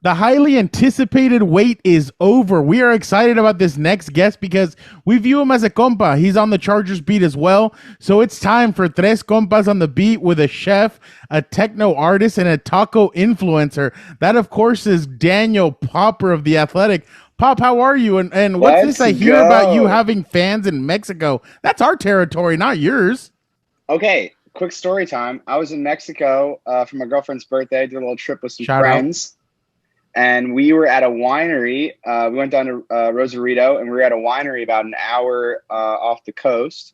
The highly anticipated wait is over. We are excited about this next guest because we view him as a compa. He's on the Chargers beat as well. So it's time for Tres Compas on the beat with a chef, a techno artist, and a taco influencer. That, of course, is Daniel Popper of The Athletic. Pop, how are you? And what's Let's this I hear about you go. having fans in Mexico? That's our territory, not yours. Okay, quick story time. I was in Mexico for my girlfriend's birthday. Did a little trip with some Shout out. friends, and we were at a winery. We went down to Rosarito, and we were at a winery about an hour off the coast.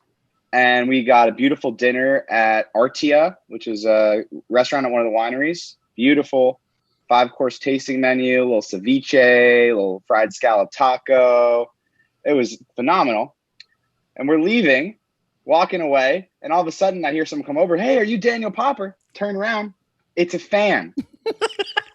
And we got a beautiful dinner at Artia, which is a restaurant at one of the wineries. Beautiful 5-course tasting menu, a little ceviche, a little fried scallop taco. It was phenomenal. And we're leaving, walking away, and all of a sudden I hear someone come over. Hey, are you Daniel Popper? Turn around. It's a fan.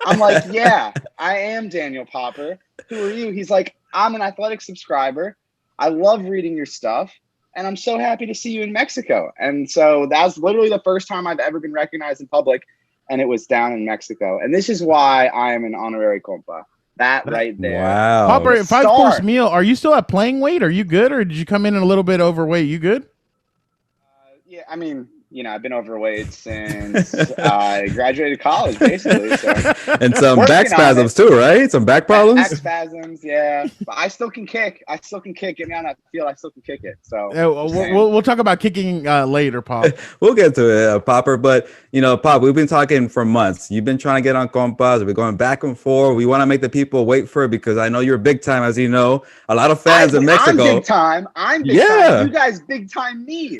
I'm like, yeah, I am Daniel Popper. Who are you? He's like, I'm an Athletic subscriber. I love reading your stuff, and I'm so happy to see you in Mexico. And so that's literally the first time I've ever been recognized in public, and it was down in Mexico. And this is why I am an honorary compa. That right there. Wow. Popper, Star. 5-course meal. Are you still at playing weight? Are you good, or did you come in a little bit overweight? You good? Yeah, I mean, I've been overweight since I graduated college, basically. So And some Working back on spasms too, right? Some back problems. back spasms, yeah. But I still can kick. Get me on that field. I still can kick it. So We'll talk about kicking later, Pop. We'll get to it, Popper. But Pop, we've been talking for months. You've been trying to get on Compas. We're going back and forth. We want to make the people wait for it because I know you're big time, as you know. A lot of fans in Mexico. I'm big time. You guys big time me.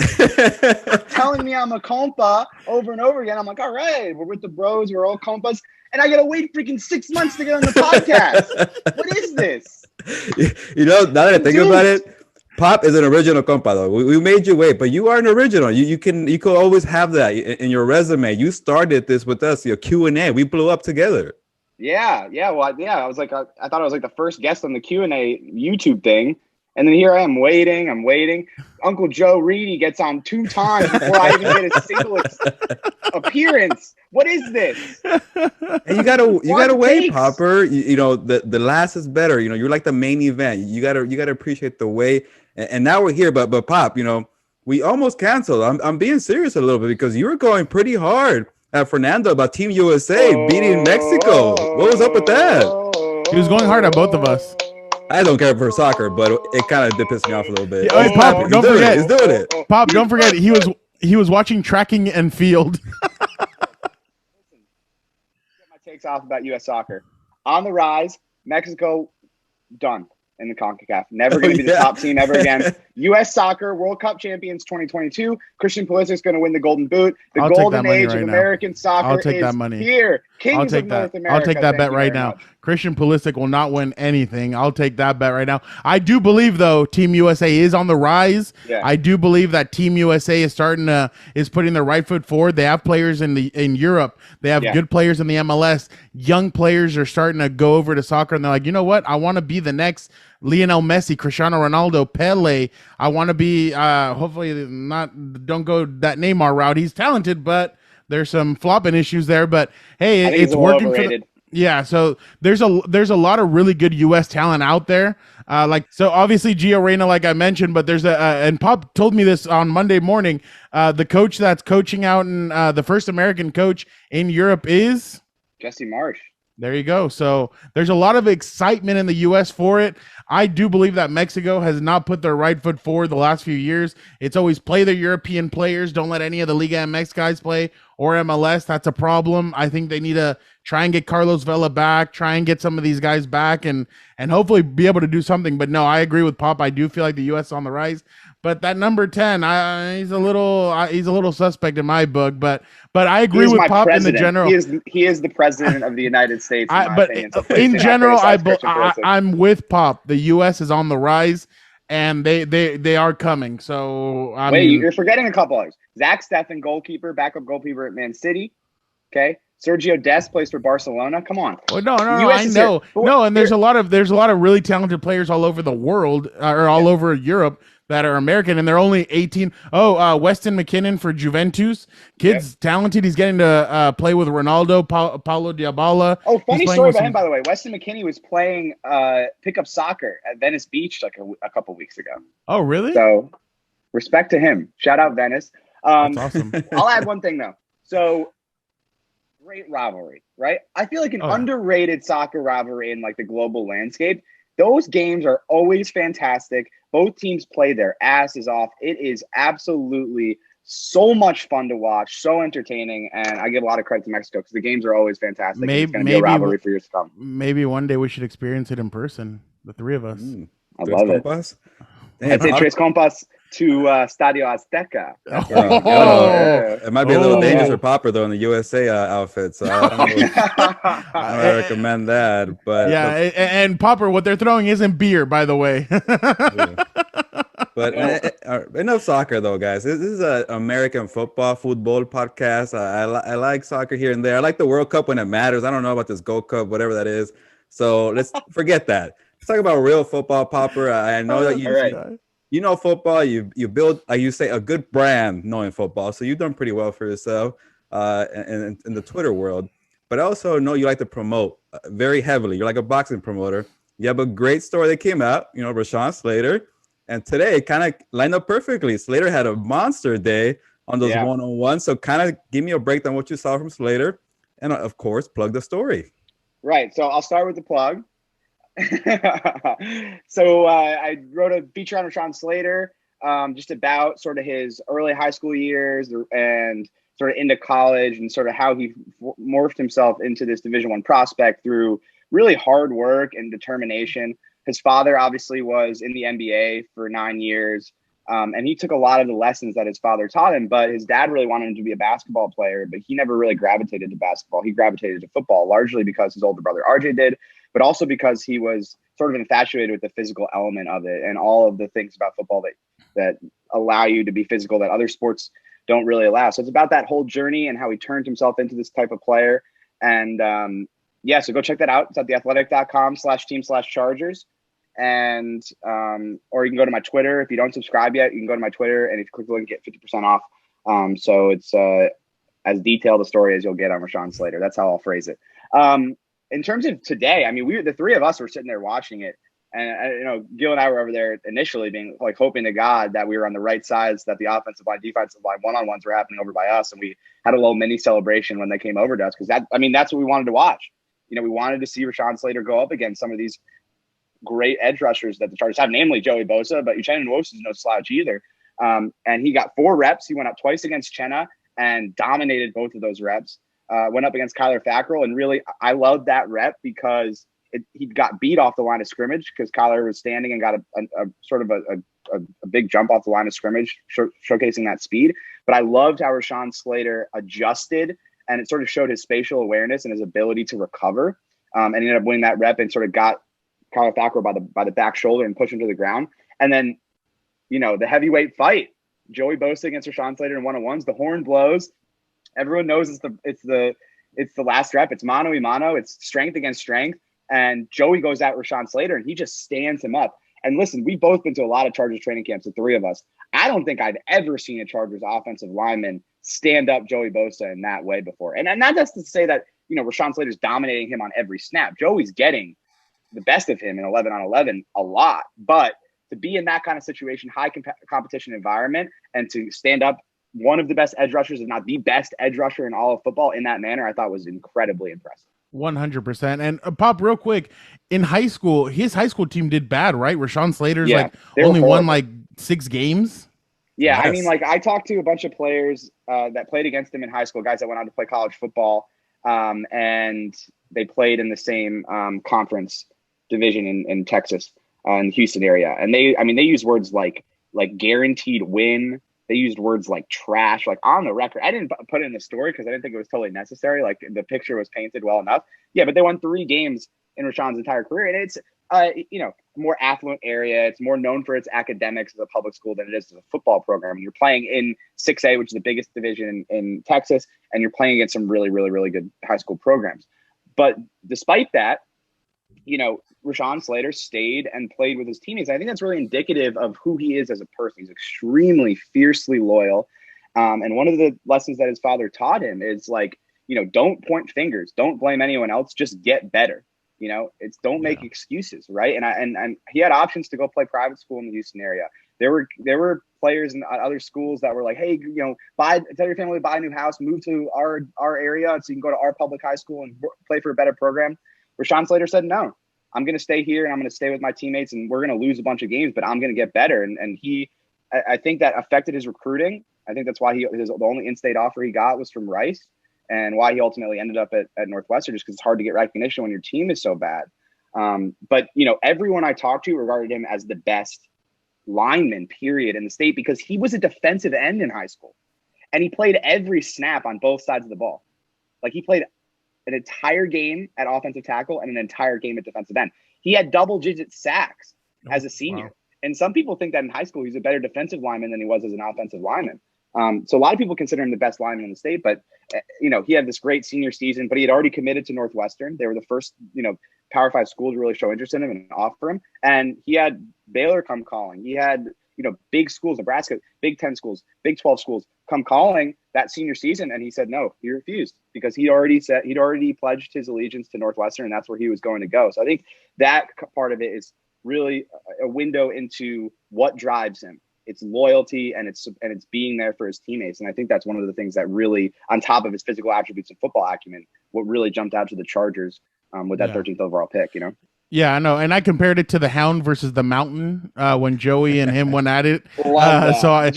Telling me I'm a compa over and over again. I'm like, all right, we're with the bros. We're all compas. And I got to wait freaking 6 months to get on the podcast. What is this? Now that I think about it, Pop is an original compa, though. We made you wait, but you are an original. You can always have that in your resume. You started this with us, your Q&A. We blew up together. Yeah. Well, yeah. I was like, I thought I was like the first guest on the Q&A YouTube thing. And then here I am waiting. Uncle Joe Reedy gets on 2 times before I even get a single appearance. What is this? And you gotta wait, Popper. The last is better. You're like the main event. You gotta appreciate the wait. And now we're here, but Pop, we almost canceled. I'm being serious a little bit because you were going pretty hard at Fernando about Team USA beating Mexico. What was up with that? He was going hard at both of us. I don't care for soccer, but it kind of did piss me off a little bit. Yeah, hey, Pop, don't forget. He's doing it. Pop, don't forget. He was watching tracking and field. Get my takes off about U.S. soccer. On the rise, Mexico done in the CONCACAF. Never going to be the top team ever again. U.S. soccer World Cup champions 2022. Christian Pulisic is going to win the Golden Boot. The golden age of American soccer is here. Kings of North America. I'll take that bet right now. Christian Pulisic will not win anything. I'll take that bet right now. I do believe, though, Team USA is on the rise. Yeah. I do believe that Team USA is putting their right foot forward. They have players in Europe. They have good players in the MLS. Young players are starting to go over to soccer, and they're like, you know what? I want to be the next Lionel Messi, Cristiano Ronaldo, Pele. I want to be. Hopefully, don't go that Neymar route. He's talented, but there's some flopping issues there. But hey, it's working overrated. Yeah, so there's a lot of really good U.S. talent out there. So obviously Gio Reyna, like I mentioned, but there's and Pop told me this on Monday morning. The coach that's coaching out in the first American coach in Europe is Jesse Marsh. There you go. So there's a lot of excitement in the U.S. for it. I do believe that Mexico has not put their right foot forward the last few years. It's always play the European players. Don't let any of the Liga MX guys play or MLS. That's a problem. I think they need to try and get Carlos Vela back, try and get some of these guys back and hopefully be able to do something. But no, I agree with Pop. I do feel like the U.S. is on the rise. But that number 10, he's a little suspect in my book. But I agree with Pop president. in the general. He is the president of the United States. In general, I'm with Pop. The U.S. is on the rise, and they are coming. So you're forgetting a couple others. Zach Steffen, goalkeeper, backup goalkeeper at Man City. Okay. Sergio Dest plays for Barcelona. Come on. Well, no, I know. No, and there's a lot of really talented players all over the world or all over Europe that are American, and they're only 18. Oh, Weston McKinnon for Juventus. Kid's talented. He's getting to play with Ronaldo, Paulo Dybala. Oh, funny story about him, by the way. Weston McKinney was playing pickup soccer at Venice Beach like a couple weeks ago. Oh, really? So respect to him. Shout out Venice. That's awesome. I'll add one thing, though. So great rivalry, right? I feel like an underrated soccer rivalry in like the global landscape. Those games are always fantastic. Both teams play their asses off. It is absolutely so much fun to watch, so entertaining, and I give a lot of credit to Mexico because the games are always fantastic. It's going to be a rivalry for years to come. Maybe one day we should experience it in person, the three of us. I love Compas? It. I'd say Tres Compas to Stadio Azteca. It might be a little dangerous for Popper though in the USA outfit, so I don't recommend that. But and Popper, what they're throwing isn't beer, by the way. But enough soccer though, guys. This is an American football podcast. I like soccer here and there. I like the World Cup when it matters. I don't know about this Gold Cup, whatever that is. So let's forget that. Let's talk about real football, Popper. I know that you know football. You build, you say, a good brand knowing football. So you've done pretty well for yourself in the Twitter world. But I also know you like to promote very heavily. You're like a boxing promoter. You have a great story that came out, Rashawn Slater. And today it kind of lined up perfectly. Slater had a monster day on those one-on-ones. So kind of give me a breakdown what you saw from Slater. And, of course, plug the story. Right. So I'll start with the plug. So I wrote a feature on Rashawn Slater just about sort of his early high school years and sort of into college and sort of how he morphed himself into this Division I prospect through really hard work and determination. His father obviously was in the NBA for 9 years, and he took a lot of the lessons that his father taught him, but his dad really wanted him to be a basketball player, but he never really gravitated to basketball. He gravitated to football, largely because his older brother RJ did, but also because he was sort of infatuated with the physical element of it and all of the things about football that allow you to be physical that other sports don't really allow. So it's about that whole journey and how he turned himself into this type of player. And so go check that out. It's at theathletic.com/team/Chargers. And or you can go to my Twitter. If you don't subscribe yet, you can go to my Twitter, and if you click the link, get 50% off. So it's as detailed a story as you'll get on Rashawn Slater. That's how I'll phrase it. In terms of today, I mean, the three of us were sitting there watching it, and Gil and I were over there initially being like hoping to God that we were on the right sides, that the offensive line, defensive line, one-on-ones were happening over by us, and we had a little mini celebration when they came over to us because that's what we wanted to watch. We wanted to see Rashawn Slater go up against some of these great edge rushers that the Chargers have, namely Joey Bosa, but Uchenna Nwosu is no slouch either. And he got 4 reps. He went up twice against Chenna and dominated both of those reps. Went up against Kyler Fackrell, and really, I loved that rep because he got beat off the line of scrimmage because Kyler was standing and got a sort of a big jump off the line of scrimmage, showcasing that speed. But I loved how Rashawn Slater adjusted, and it sort of showed his spatial awareness and his ability to recover. And ended up winning that rep and sort of got Kyler Fackrell by the back shoulder and pushed him to the ground. And then, the heavyweight fight, Joey Bosa against Rashawn Slater in one-on-ones, the horn blows. Everyone knows it's the last rep. It's mano a mano. It's strength against strength. And Joey goes at Rashawn Slater and he just stands him up. And listen, we've both been to a lot of Chargers training camps, the three of us. I don't think I've ever seen a Chargers offensive lineman stand up Joey Bosa in that way before. And not just to say that, Rashawn Slater's dominating him on every snap. Joey's getting the best of him in 11-on-11 a lot. But to be in that kind of situation, high competition environment, and to stand up one of the best edge rushers, if not the best edge rusher in all of football in that manner, I thought was incredibly impressive. 100%. And Pop, real quick, in high school, his high school team did bad, right? Rashawn Slater's only won 6 games. Yeah, yes. I mean, I talked to a bunch of players that played against him in high school, guys that went on to play college football, and they played in the same conference division in Texas, in the Houston area. And they use words like guaranteed win. They used words like trash, on the record. I didn't put it in the story because I didn't think it was totally necessary. The picture was painted well enough. Yeah, but they won 3 games in Rashawn's entire career. And it's, a more affluent area. It's more known for its academics as a public school than it is as a football program. And you're playing in 6A, which is the biggest division in Texas, and you're playing against some really, really, really good high school programs. But despite that, Rashawn Slater stayed and played with his teammates. I think that's really indicative of who he is as a person. He's extremely fiercely loyal. And one of the lessons that his father taught him is like, don't point fingers, don't blame anyone else, just get better. Don't make excuses, right? And he had options to go play private school in the Houston area. There were players in other schools that were like, hey, tell your family to buy a new house, move to our area so you can go to our public high school and play for a better program. Rashawn Slater said, no, I'm going to stay here and I'm going to stay with my teammates and we're going to lose a bunch of games, but I'm going to get better. And I think that affected his recruiting. I think that's why the only in-state offer he got was from Rice, and why he ultimately ended up at Northwestern, just because it's hard to get recognition when your team is so bad. But everyone I talked to regarded him as the best lineman, period, in the state, because he was a defensive end in high school, and he played every snap on both sides of the ball. Like, he played an entire game at offensive tackle and an entire game at defensive end. He had double-digit sacks as a senior. Wow. And some people think that in high school he's a better defensive lineman than he was as an offensive lineman. So a lot of people consider him the best lineman in the state, but he had this great senior season, but he had already committed to Northwestern. They were the first, Power 5 school to really show interest in him and offer him. And he had Baylor come calling. He had, big schools, Nebraska, Big 10 schools, Big 12 schools come calling that senior season. And he said, no, he refused, because he'd already pledged his allegiance to Northwestern, and that's where he was going to go. So I think that part of it is really a window into what drives him. It's loyalty, and it's being there for his teammates. And I think that's one of the things that really, on top of his physical attributes and football acumen, what really jumped out to the Chargers with that 13th overall pick, Yeah, I know. And I compared it to the Hound versus the Mountain when Joey and him went at it. So I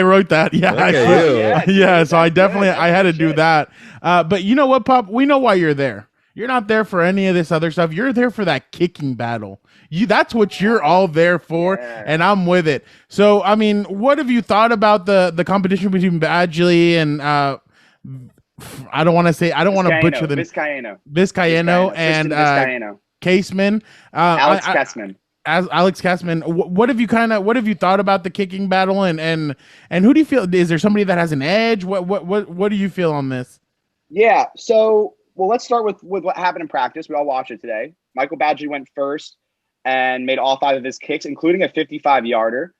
wrote that. Yeah. So I definitely had to do that. But you know what, Pop? We know why you're there. You're not there for any of this other stuff. You're there for that kicking battle. That's what you're all there for, and I'm with it. So, I mean, what have you thought about the competition between Badgley and I don't want to butcher the Vizcaino and Caseman, Alex Kessman. Alex Kessman. What have you thought about the kicking battle, and who do you feel, is there somebody that has an edge? What do you feel on this? Yeah. So, well, let's start with what happened in practice. We all watched it today. Michael Badgley went first and made all 5 of his kicks, including a 55-yarder,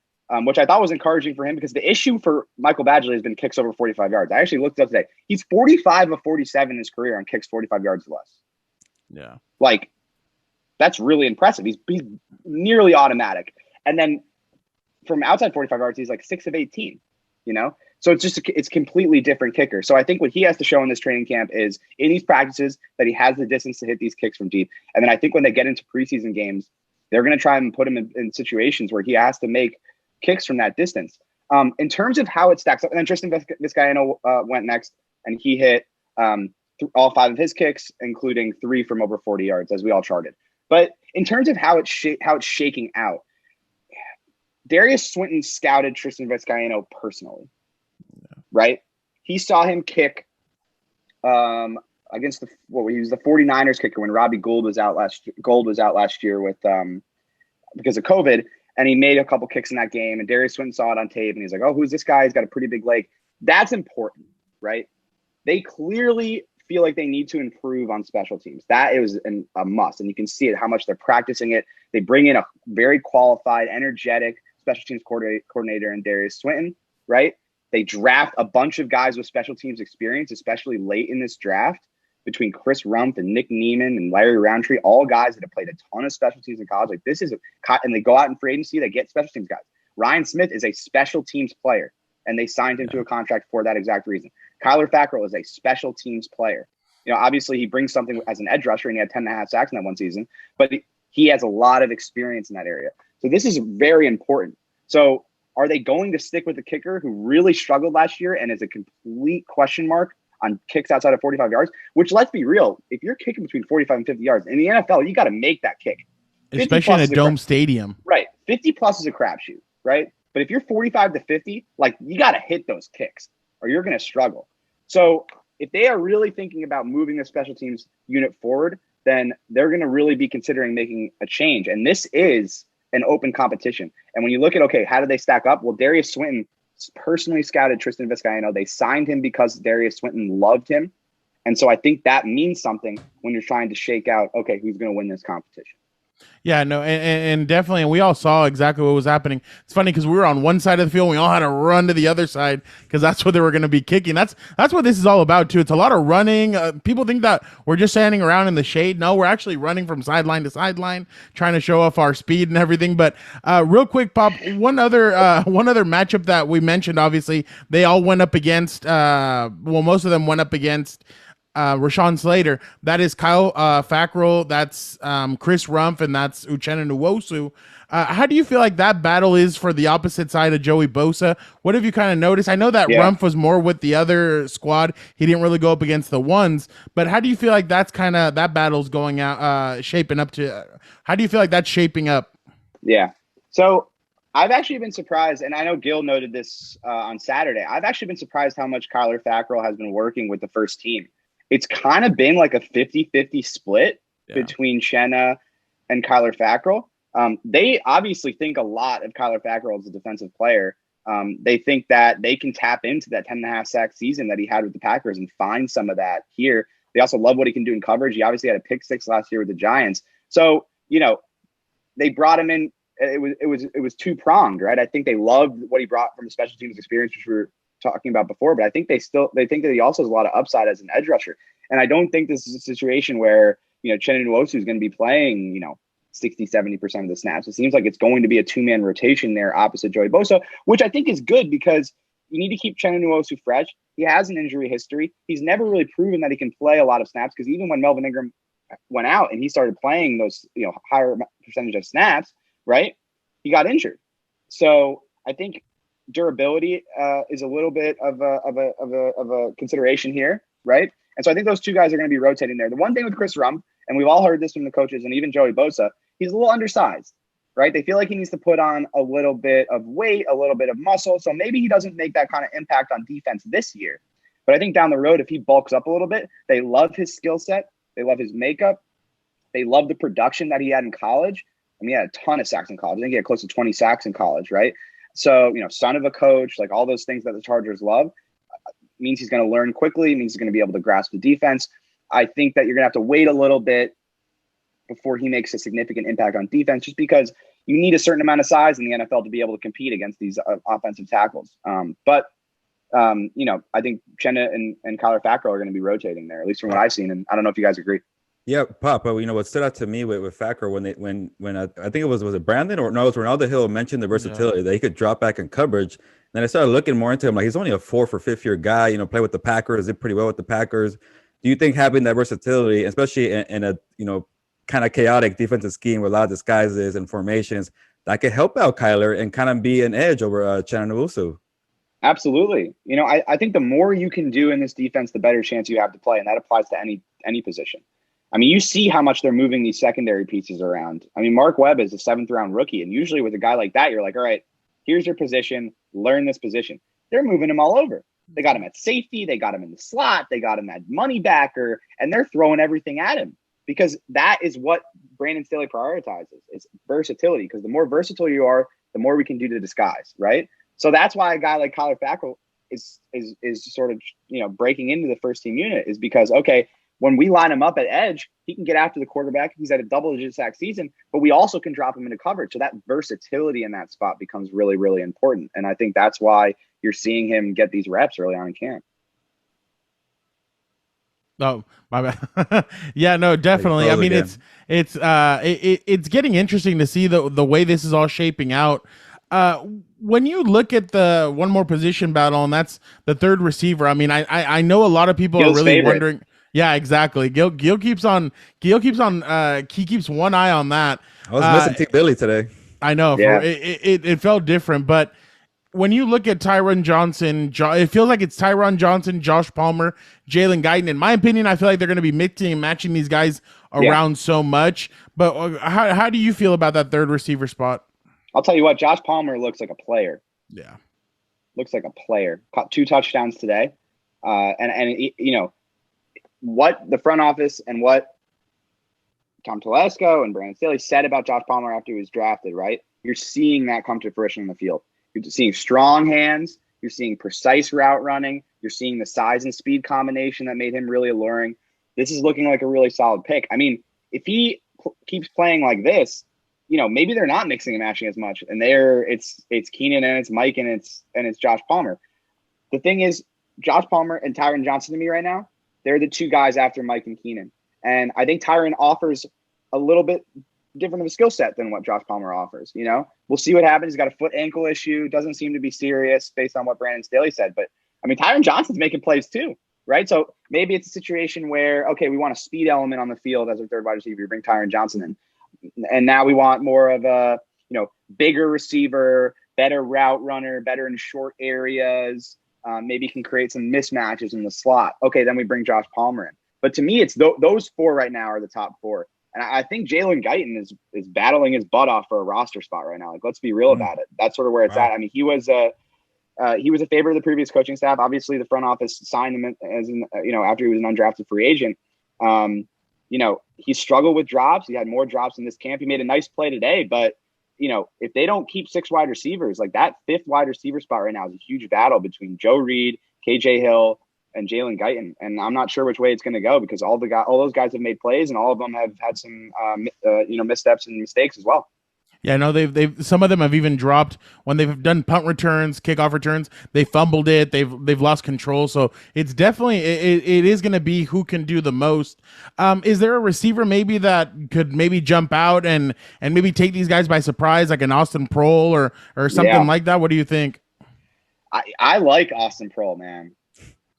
which I thought was encouraging for him, because the issue for Michael Badgley has been kicks over 45 yards. I actually looked it up today. He's 45 of 47 in his career on kicks 45 yards or less. Yeah. Like, that's really impressive. He's nearly automatic. And then from outside 45 yards, he's like 6 of 18, So it's completely different kicker. So I think what he has to show in this training camp is, in these practices, that he has the distance to hit these kicks from deep. And then I think when they get into preseason games, they're going to try and put him in situations where he has to make kicks from that distance. In terms of how it stacks up, and then Tristan Vizcaino went next, and he hit all 5 of his kicks, including 3 from over 40 yards, as we all charted. But in terms of how it's shaking out, Darius Swinton scouted Tristan Vizcaino personally, right? He saw him kick against he was the 49ers kicker when Robbie Gould was out last year with because of COVID, and he made a couple kicks in that game, and Darius Swinton saw it on tape, and he's like, oh, who's this guy? He's got a pretty big leg. That's important, right? They clearly feel like they need to improve on special teams. That is a must, and you can see it, how much they're practicing it. They bring in a very qualified, energetic special teams coordinator in Darius Swinton, right? They draft a bunch of guys with special teams experience, especially late in this draft, between Chris Rumpf and Nick Neiman and Larry Roundtree, all guys that have played a ton of special teams in college. And they go out in free agency, they get special teams guys. Ryan Smith is a special teams player, and they signed him to a contract for that exact reason. Kyler Fackrell is a special teams player. Obviously he brings something as an edge rusher, and he had 10.5 sacks in that one season, but he has a lot of experience in that area. So this is very important. So are they going to stick with the kicker who really struggled last year and is a complete question mark on kicks outside of 45 yards, which, let's be real, if you're kicking between 45 and 50 yards in the NFL, you got to make that kick. Especially in a dome stadium. Right. 50 plus is a crapshoot, right? But if you're 45 to 50, you got to hit those kicks or you're going to struggle. So if they are really thinking about moving the special teams unit forward, then they're going to really be considering making a change. And this is an open competition. And when you look at, okay, how do they stack up? Well, Darius Swinton personally scouted Tristan Vizcaino. They signed him because Darius Swinton loved him. And so I think that means something when you're trying to shake out, okay, who's going to win this competition. Yeah, no, and definitely, and we all saw exactly what was happening. It's funny because we were on one side of the field, and we all had to run to the other side because that's what they were going to be kicking. That's what this is all about too. It's a lot of running. People think that we're just standing around in the shade. No, we're actually running from sideline to sideline, trying to show off our speed and everything. But real quick, Pop, one other matchup that we mentioned. Obviously, they all went up against. Most of them went up against. Rashawn Slater, that is Kyle Fackrell, that's Chris Rumpf, and that's Uchenna Nwosu. How do you feel like that battle is for the opposite side of Joey Bosa? What have you kind of noticed? I know that Rumpf was more with the other squad. He didn't really go up against the ones, but how do you feel like that's kind of that battle's going out, shaping up to? How do you feel like that's shaping up? Yeah. So I've actually been surprised, and I know Gil noted this on Saturday. I've actually been surprised how much Kyler Fackrell has been working with the first team. It's kind of been like a 50-50 split between Chenna and Kyler Fackrell. They obviously think a lot of Kyler Fackrell as a defensive player. They think that they can tap into that 10.5 sack season that he had with the Packers and find some of that here. They also love what he can do in coverage. He obviously had a pick six last year with the Giants. So, they brought him in. It was two-pronged, right? I think they loved what he brought from a special teams experience, which we were talking about before, but I think they think that he also has a lot of upside as an edge rusher. And I don't think this is a situation where, Uchenna Nwosu is going to be playing, 60-70% of the snaps. It seems like it's going to be a two-man rotation there opposite Joey Bosa, which I think is good because you need to keep Uchenna Nwosu fresh. He has an injury history. He's never really proven that he can play a lot of snaps because even when Melvin Ingram went out and he started playing those, higher percentage of snaps, right, he got injured. So I think durability is a little bit of a consideration here, right? And so I think those two guys are going to be rotating there. The one thing with Chris Rumpf, and we've all heard this from the coaches and even Joey Bosa, he's a little undersized, right? They feel like he needs to put on a little bit of weight, a little bit of muscle. So maybe he doesn't make that kind of impact on defense this year. But I think down the road, if he bulks up a little bit, they love his skill set. They love his makeup. They love the production that he had in college. I mean, he had a ton of sacks in college. I think he had close to 20 sacks in college, right? So, son of a coach, like all those things that the Chargers love, means he's going to learn quickly, means he's going to be able to grasp the defense. I think that you're going to have to wait a little bit before he makes a significant impact on defense, just because you need a certain amount of size in the NFL to be able to compete against these offensive tackles. But I think Chenna and Kyler Fackrell are going to be rotating there, at least from what I've seen. And I don't know if you guys agree. Yeah, Pop. But what stood out to me with Fackrell when I think it was it Brandon or no, it was Ronaldo Hill mentioned the versatility that he could drop back in coverage. Then I started looking more into him. Like he's only a 4th or 5th year guy. Play with the Packers, did pretty well with the Packers. Do you think having that versatility, especially in a kind of chaotic defensive scheme with a lot of disguises and formations, that could help out Kyler and kind of be an edge over Uchenna Nwosu? Absolutely. I think the more you can do in this defense, the better chance you have to play, and that applies to any position. I mean, you see how much they're moving these secondary pieces around. I mean, Mark Webb is a 7th round rookie, and usually with a guy like that, you're like, all right, here's your position, learn this position. They're moving him all over. They got him at safety, they got him in the slot, they got him at money backer, and they're throwing everything at him because that is what Brandon Staley prioritizes. It's versatility, because the more versatile you are, the more we can do to disguise, right? So that's why a guy like Kyler Fackrell is sort of, breaking into the first team unit, is because, okay, when we line him up at edge, he can get after the quarterback. He's at a double-digit sack season, but we also can drop him into coverage. So that versatility in that spot becomes really, really important. And I think that's why you're seeing him get these reps early on in camp. Oh, my bad. Yeah, no, definitely. I mean, it's getting interesting to see the way this is all shaping out. When you look at the one more position battle, and that's the third receiver, I mean, I know a lot of people Gil's are really favorite. wondering. Yeah, exactly. Gil keeps he keeps one eye on that. I was missing T. Billy today. I know. Yeah. It felt different, but when you look at Tyron Johnson, it feels like it's Tyron Johnson, Josh Palmer, Jalen Guyton. In my opinion, I feel like they're going to be mixing and matching these guys around so much. But how do you feel about that third receiver spot? I'll tell you what, Josh Palmer looks like a player. Yeah. Looks like a player. Caught 2 touchdowns today. And what the front office and what Tom Telesco and Brandon Staley said about Josh Palmer after he was drafted, right? You're seeing that come to fruition in the field. You're seeing strong hands. You're seeing precise route running. You're seeing the size and speed combination that made him really alluring. This is looking like a really solid pick. I mean, if he keeps playing like this, maybe they're not mixing and matching as much, and it's Keenan and it's Mike and it's Josh Palmer. The thing is, Josh Palmer and Tyron Johnson to me right now, they're the two guys after Mike and Keenan. And I think Tyron offers a little bit different of a skill set than what Josh Palmer offers. We'll see what happens. He's got a foot ankle issue. Doesn't seem to be serious based on what Brandon Staley said. But I mean, Tyron Johnson's making plays too, right? So maybe it's a situation where, okay, we want a speed element on the field as a third wide receiver. You bring Tyron Johnson in. And now we want more of a, bigger receiver, better route runner, better in short areas. Maybe can create some mismatches in the slot. Okay, then we bring Josh Palmer in. But to me, it's those four right now are the top four. And I think Jalen Guyton is battling his butt off for a roster spot right now. Like, let's be real about it. That's sort of where it's at. I mean, he was a favorite of the previous coaching staff. Obviously, the front office signed him as after he was an undrafted free agent. He struggled with drops. He had more drops in this camp. He made a nice play today, but if they don't keep 6 wide receivers, like that 5th wide receiver spot right now is a huge battle between Joe Reed, KJ Hill, and Jalen Guyton. And I'm not sure which way it's going to go because all those guys have made plays and all of them have had some, missteps and mistakes as well. Yeah, no, they've some of them have even dropped when they've done punt returns, kickoff returns. They fumbled it. They've lost control. So it's definitely it is going to be who can do the most. Is there a receiver maybe that could maybe jump out and maybe take these guys by surprise, like an Austin Prohl or something like that? What do you think? I like Austin Prohl, man.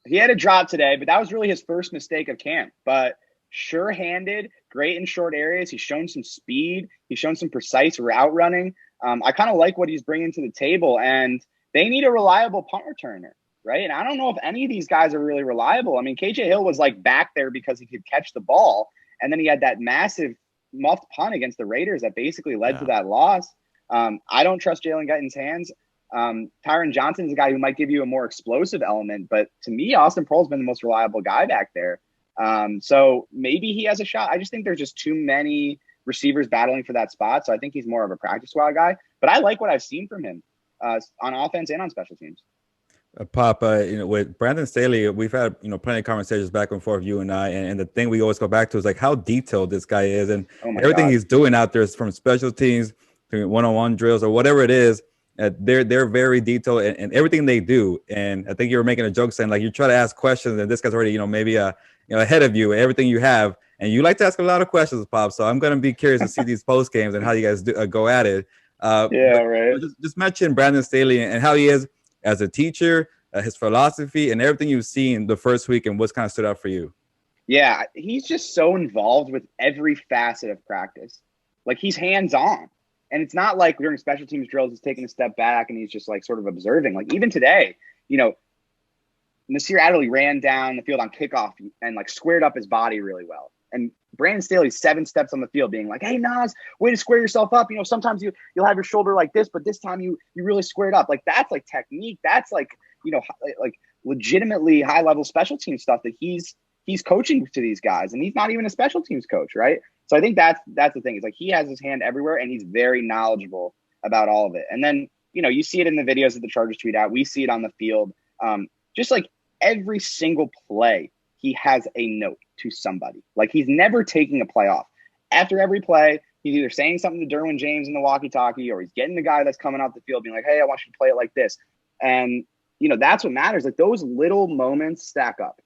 He had a drop today, but that was really his first mistake of camp. But sure-handed, great in short areas. He's shown some speed. He's shown some precise route running. I kind of like what he's bringing to the table, and they need a reliable punt returner, right? And I don't know if any of these guys are really reliable. I mean, KJ Hill was like back there because he could catch the ball, and then he had that massive muffed punt against the Raiders that basically led to that loss. I don't trust Jalen Guyton's hands. Tyron Johnson's a guy who might give you a more explosive element, but to me, Austin Prohl's been the most reliable guy back there. So maybe he has a shot. I just think there's just too many receivers battling for that spot. So I think he's more of a practice squad guy, but I like what I've seen from him, on offense and on special teams. Pop, with Brandon Staley, we've had, plenty of conversations back and forth, you and I, and the thing we always go back to is like how detailed this guy is. And everything he's doing out there is from special teams to one-on-one drills or whatever it is. They're very detailed and everything they do. And I think you were making a joke saying like, you try to ask questions and this guy's already, maybe ahead of you, everything you have, and you like to ask a lot of questions, Pop. So I'm going to be curious to see these post games and how you guys go at it. Right. Just mention Brandon Staley and how he is as a teacher, his philosophy, and everything you've seen the first week and what's kind of stood out for you. Yeah, he's just so involved with every facet of practice. Like, he's hands-on. And it's not like during special teams drills, he's taking a step back and he's just like sort of observing. Like, even today, Nasir Adderley ran down the field on kickoff and like squared up his body really well. And Brandon Staley's 7 steps on the field being like, hey, Nas, way to square yourself up. Sometimes you'll have your shoulder like this, but this time you really squared up. Like, that's like technique. That's like, like legitimately high level special team stuff that he's coaching to these guys. And he's not even a special teams coach, right? So I think that's the thing. It's like he has his hand everywhere and he's very knowledgeable about all of it. And then, you see it in the videos that the Chargers tweet out. We see it on the field. Just like every single play, he has a note to somebody. Like, he's never taking a play off. After every play, he's either saying something to Derwin James in the walkie-talkie or he's getting the guy that's coming out the field being like, hey, I want you to play it like this. And, that's what matters. Like, those little moments stack up.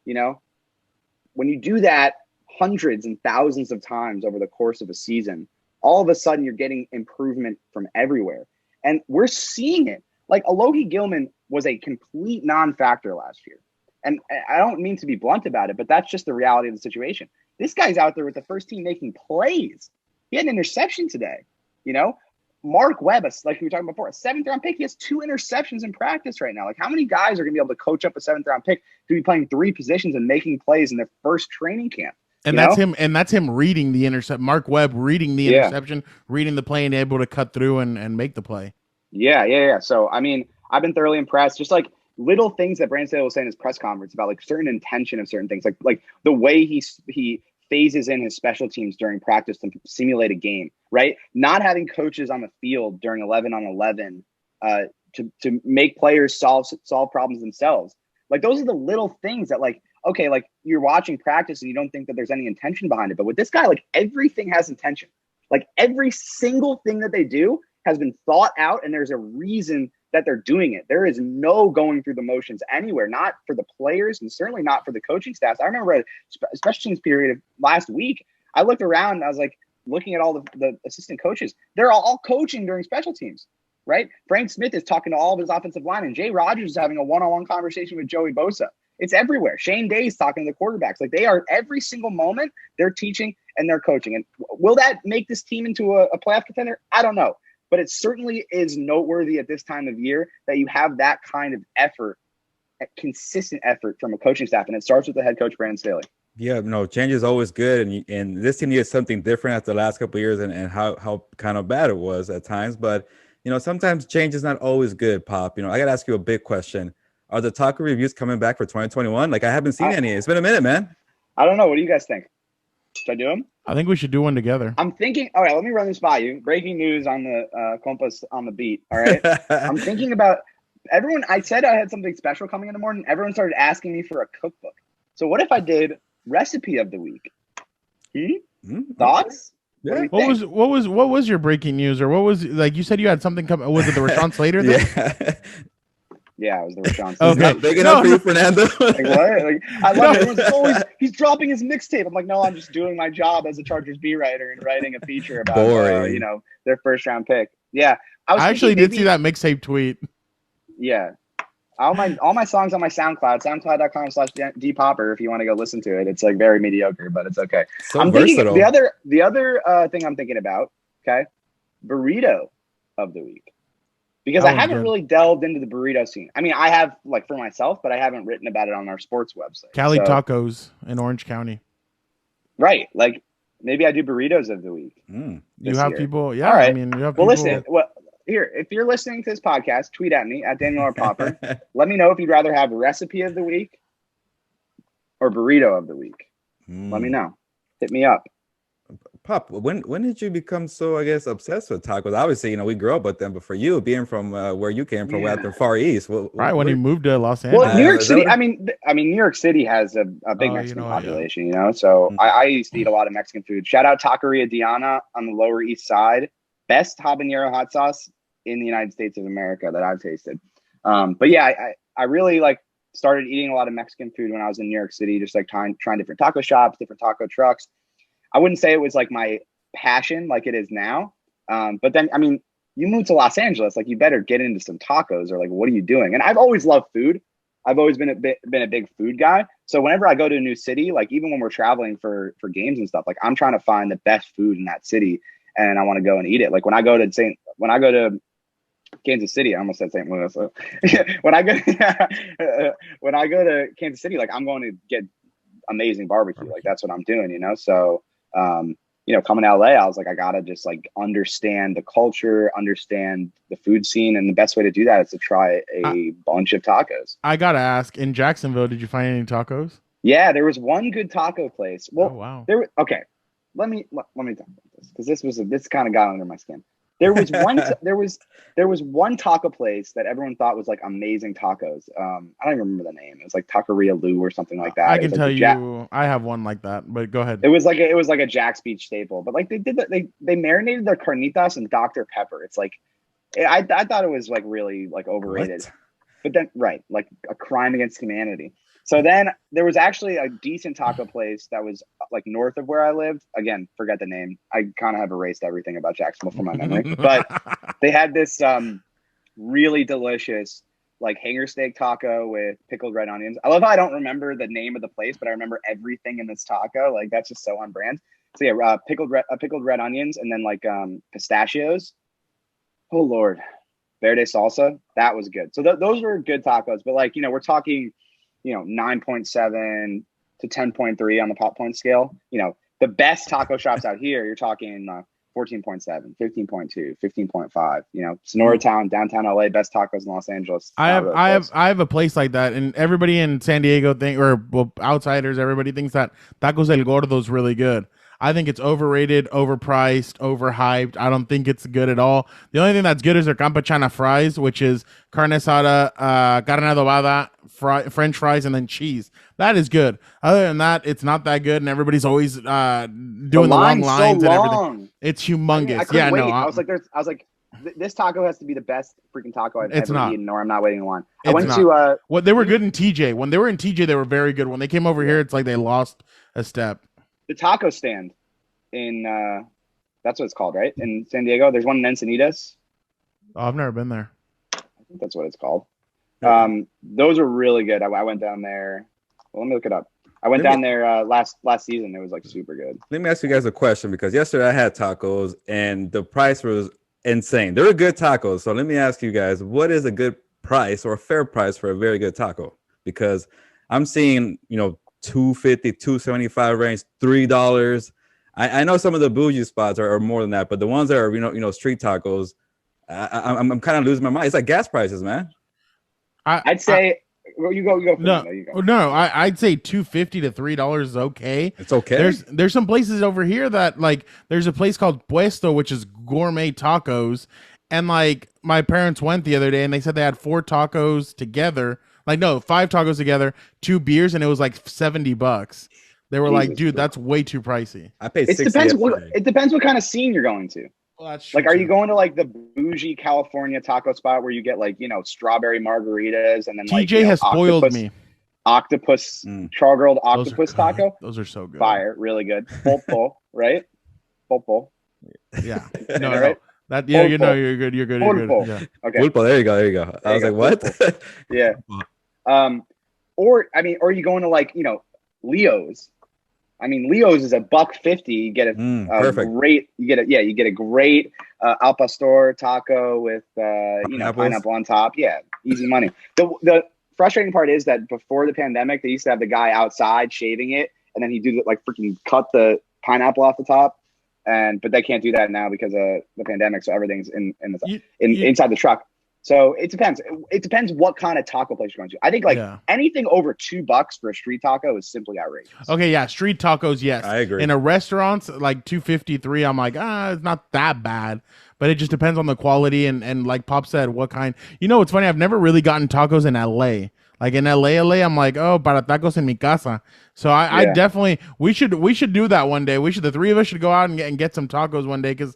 When you do that hundreds and thousands of times over the course of a season, all of a sudden you're getting improvement from everywhere. And we're seeing it. Like, Alohi Gilman was a complete non-factor last year. And I don't mean to be blunt about it, but that's just the reality of the situation. This guy's out there with the first team making plays. He had an interception today. Mark Webb, like we were talking before, a 7th-round pick. He has 2 interceptions in practice right now. Like, how many guys are going to be able to coach up a 7th-round pick to be playing 3 positions and making plays in their first training camp? And that's him reading the intercept. Mark Webb reading the interception, reading the play, and able to cut through and make the play. Yeah. So, I mean, I've been thoroughly impressed. Just like little things that Brandon Staley was saying in his press conference about like certain intention of certain things, like the way he phases in his special teams during practice to simulate a game, right? Not having coaches on the field during 11-on-11 to make players solve problems themselves. Like those are the little things that like, okay, like you're watching practice and you don't think that there's any intention behind it. But with this guy, like everything has intention. Like every single thing that they do has been thought out, and there's a reason that they're doing it. There is no going through the motions anywhere, not for the players and certainly not for the coaching staffs. I remember, especially in this period of last week, I looked around and I was like looking at all the assistant coaches. They're all coaching during special teams, right? Frank Smith is talking to all of his offensive line, and Jay Rodgers is having a one-on-one conversation with Joey Bosa. It's everywhere. Shane Day is talking to the quarterbacks. Like they are every single moment they're teaching and they're coaching. And will that make this team into a playoff contender? I don't know. But it certainly is noteworthy at this time of year that you have that kind of effort, consistent effort from a coaching staff. And it starts with the head coach, Brandon Staley. Yeah, no, change is always good. And this team needs something different after the last couple of years and how kind of bad it was at times. But, sometimes change is not always good, Pop. I got to ask you a big question. Are the taco reviews coming back for 2021? Like, I haven't seen any. It's been a minute, man. I don't know. What do you guys think? Should I do them? I think we should do one together. I'm thinking, all right, let me run this by you. Breaking news on the Compas on the beat, all right? I'm thinking about everyone. I said I had something special coming in the morning. Everyone started asking me for a cookbook. So what if I did recipe of the week? Thoughts? Yeah. What was your breaking news, or what was, like, you said you had something coming? Was it the Rashawn Slater thing? Yeah. Yeah, it was the Rashawn. Okay. Not big enough for you, Fernando. Like, what? Like, I love it. It always, he's dropping his mixtape. I'm like, no, I'm just doing my job as a Chargers beat writer and writing a feature about their first round pick. Yeah, I actually did see that mixtape tweet. Yeah, all my songs on my SoundCloud, soundcloud.com/dpopper. If you want to go listen to it, it's like very mediocre, but it's okay. So I'm versatile. Thinking the other thing I'm thinking about. Okay, burrito of the week. Because I haven't really delved into the burrito scene. I mean, I have, like, for myself, but I haven't written about it on our sports website. Cali Tacos in Orange County. Right. Like, maybe I do burritos of the week. You have people. Yeah. All right. I mean, you have well, people. listen. Well, here, if you're listening to this podcast, tweet at me at Daniel R. Popper. Let me know if you'd rather have recipe of the week or burrito of the week. Let me know. Hit me up. Pop, when did you become so, I guess, obsessed with tacos? Obviously, we grew up with them, but for you, being from where you came from, at the Far East, when you moved to Los Angeles. Well, New York City. I mean, New York City has a big Mexican population, So I used to eat a lot of Mexican food. Shout out Taqueria Diana on the Lower East Side, best habanero hot sauce in the United States of America that I've tasted. But yeah, I really started eating a lot of Mexican food when I was in New York City, just like trying different taco shops, different taco trucks. I wouldn't say it was like my passion like it is now. But then, I mean, you move to Los Angeles, like you better get into some tacos or like, what are you doing? And I've always loved food. I've always been a big food guy. So whenever I go to a new city, like even when we're traveling for games and stuff, like I'm trying to find the best food in that city and I want to go and eat it. Like when I go to Kansas City, I almost said St. Louis. So when I go to Kansas City, like I'm going to get amazing barbecue. Like that's what I'm doing, So, coming to LA, I was like, I gotta just like understand the culture, understand the food scene. And the best way to do that is to try a bunch of tacos. I gotta ask, in Jacksonville, did you find any tacos? Yeah, there was one good taco place. Well, wow. Okay. Let me talk about this because this kind of got under my skin. There was one there was one taco place that everyone thought was like amazing tacos. I don't even remember the name. It was like Taqueria Lou or something like that. I can tell you, I have one like that. But go ahead. It was like a Jack's Beach staple. But like they marinated their carnitas in Dr. Pepper. It's like I thought it was like really like overrated. What? But then like a crime against humanity. So then there was actually a decent taco place that was like north of where I lived. Again, forget the name. I kind of have erased everything about Jacksonville from my memory. But they had this really delicious like hanger steak taco with pickled red onions. I love how I don't remember the name of the place, but I remember everything in this taco. Like that's just so on brand. So yeah, pickled red onions and then like pistachios. Oh Lord, verde salsa. That was good. So those were good tacos. But like we're talking 9.7 to 10.3 on the pop point scale. The best taco shops out here, you're talking 14.7, 15.2, 15.5. Sonora Town, downtown LA, best tacos in Los Angeles. I have a place like that, and everybody in San Diego outsiders, everybody thinks that Tacos El Gordo is really good. I think it's overrated, overpriced, overhyped. I don't think it's good at all. The only thing that's good is their campechana fries, which is carne asada, carne adobada, French fries, and then cheese. That is good. Other than that, it's not that good, and everybody's always doing the long lines and everything. It's humongous. I couldn't wait. I was like, this taco has to be the best freaking taco I've ever eaten, or I'm not waiting in line. I went to well, they were good in TJ. When they were in TJ, they were very good. When they came over here, it's like they lost a step. The taco stand in that's what it's called, right? In San Diego, there's one in Encinitas. Oh, I've never been there. I think that's what it's called. Those are really good. I went down there. Well, let me look it up. I went down there last season. It was like super good. Let me ask you guys a question, because yesterday I had tacos and the price was insane. They were good tacos. So let me ask you guys, what is a good price or a fair price for a very good taco? Because I'm seeing, $2.50, $2.75 range, $3. I know some of the bougie spots are more than that, but the ones that are street tacos, I'm kind of losing my mind. It's like gas prices, man. I'd say you go. No, I'd say $2.50 to $3 is okay. It's okay. There's some places over here that, like, there's a place called Puesto, which is gourmet tacos, and like my parents went the other day and they said they had 4 tacos together. Like, no, 5 tacos together, 2 beers, and it was like $70. They were like, dude, that's way too pricey. I paid $60. It depends what kind of scene you're going to. Well, that's true. Like, are you going to like the bougie California taco spot where you get like, strawberry margaritas and then TJ has spoiled me. Char-grilled octopus taco? Those are so good. Fire, really good. Pulpo, right? Pulpo. Yeah. No, right? That you're good. You're good. Yeah. Okay. Pulpo, there you go. I was like, what? Yeah. Or are you going to like, Leo's? I mean, Leo's is $1.50. You get a great, you get a great al pastor taco with pineapple on top. Yeah, easy money. The frustrating part is that before the pandemic, they used to have the guy outside shaving it, and then he'd do like freaking cut the pineapple off the top. But they can't do that now because of the pandemic. So everything's inside the truck. So it depends. It depends what kind of taco place you're going to. I think anything over $2 for a street taco is simply outrageous. Okay, yeah, street tacos, yes. I agree. In a restaurant, like $2.53, I'm like, it's not that bad. But it just depends on the quality and like Pop said, what kind. It's funny. I've never really gotten tacos in LA. Like in LA, I'm like, para tacos en mi casa. So I definitely we should do that one day. The 3 of us should go out and get some tacos one day, because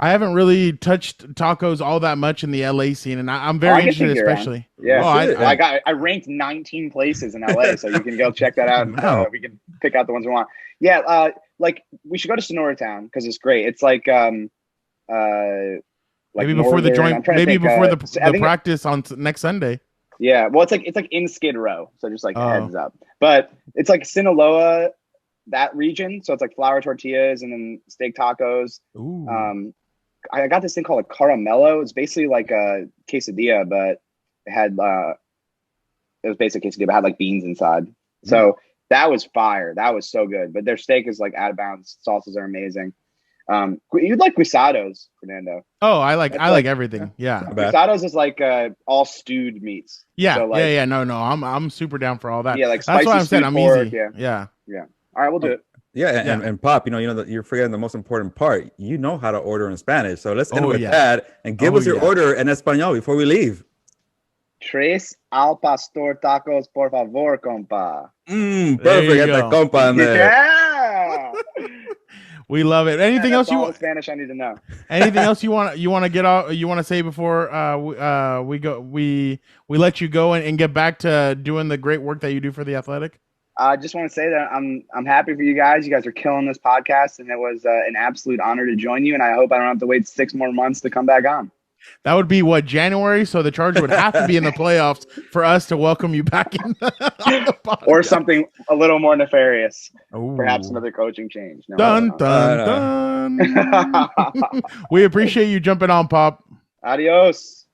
I haven't really touched tacos all that much in the LA scene, and I'm very interested, especially. Yeah, I ranked 19 places in LA, so you can go check that out. And we can pick out the ones we want. Yeah, like we should go to Sonora Town because it's great. It's like maybe before the joint, maybe before the practice on next Sunday. Yeah, well, it's like in Skid Row, so just like heads up. But it's like Sinaloa, that region, so it's like flour tortillas and then steak tacos. Ooh. I got this thing called a caramello. It's basically like a quesadilla, but it had it was basically quesadilla, but had like beans inside. So that was fire. That was so good. But their steak is like out of bounds. Sauces are amazing. You'd like guisados, Fernando. Oh, I like everything. Yeah. Guisados is like all stewed meats. Yeah. So like, No. I'm super down for all that. Yeah, like that's why I'm saying I'm pork, easy. Yeah. All right, we'll do it. Yeah, and Pop, you're forgetting the most important part. You know how to order in Spanish. So let's end with that and give us your order in Espanol before we leave. 3 al pastor tacos, por favor, compa. Perfect. Get that compa in there. Yeah. We love it. Anything else you want? Spanish I need to know. Anything else you want to get out? You want to say before we let you go and get back to doing the great work that you do for the Athletic? I just want to say that I'm happy for you guys. You guys are killing this podcast, and it was an absolute honor to join you. And I hope I don't have to wait 6 more months to come back on. That would be January. So the Chargers would have to be in the playoffs for us to welcome you back in. Or something a little more nefarious. Ooh. Perhaps another coaching change. No, dun. We appreciate you jumping on, Pop. Adios.